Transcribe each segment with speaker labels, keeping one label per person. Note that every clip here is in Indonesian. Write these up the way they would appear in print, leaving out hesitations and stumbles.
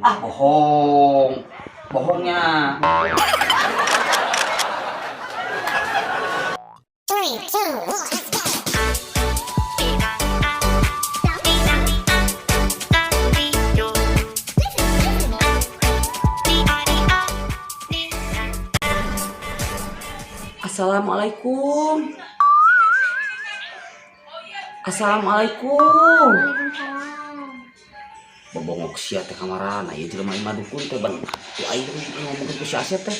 Speaker 1: Ah, bohong. Bohongnya.
Speaker 2: Three, two, one, let's go.
Speaker 1: Assalamualaikum. Assalamualaikum. Bobongok sia teh kamarana ieu jelema imah dukun teh ban tu aing ngomongkeun ku si Asep teh.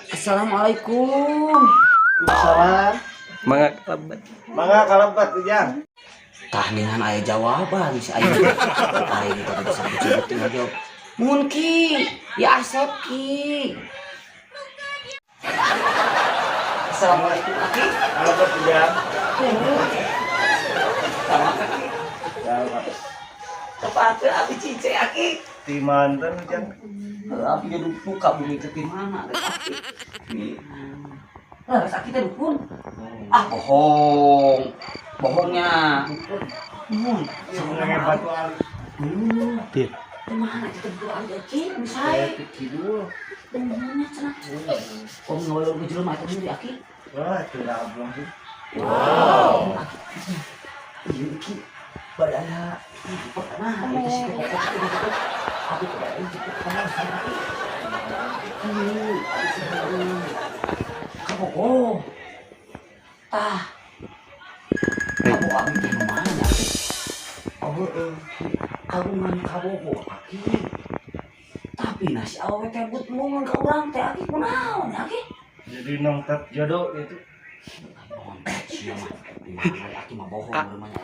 Speaker 1: Assalamualaikum.
Speaker 3: Salam.
Speaker 4: Mangga kalebat ujang.
Speaker 1: Tah ningan aya jawaban si aing. Aing teh bisa disebut ngajawab. Mun ki, ya Asep ki. Assalamualaikum Aki.
Speaker 4: Kalebat ujang.
Speaker 1: Sama Aki. Tepat Abi cice Aki.
Speaker 4: Di mantan ujang.
Speaker 1: Abi jadi buka bumi ke mana ada Aki. Lah Aki teh dukun. Ah bohong. Bohongnya.
Speaker 4: Sebenarnya batu alis.
Speaker 3: Dia.
Speaker 1: Mana kita berdua aja Ki, misai.
Speaker 4: Kidul.
Speaker 1: Benernya cenah. Om ngawal ke jelema eta di Aki.
Speaker 4: Wah, tidak abang sih.
Speaker 1: Wow. Iya Ki. Badaya. Nah, itu sih pokok itu. Aku tidak itu pokoknya sama Ki. Kamu oh. Tah. Kamu abi teh mana Ki? Oh, kagungan kabogo Aki. Tapi nasi awewe teh but mungun ka urang teh Aki kunaon Aki?
Speaker 4: Jadi nongkat jodoh itu.
Speaker 1: Nontet sia mah. Aki mah bohong rumahnya.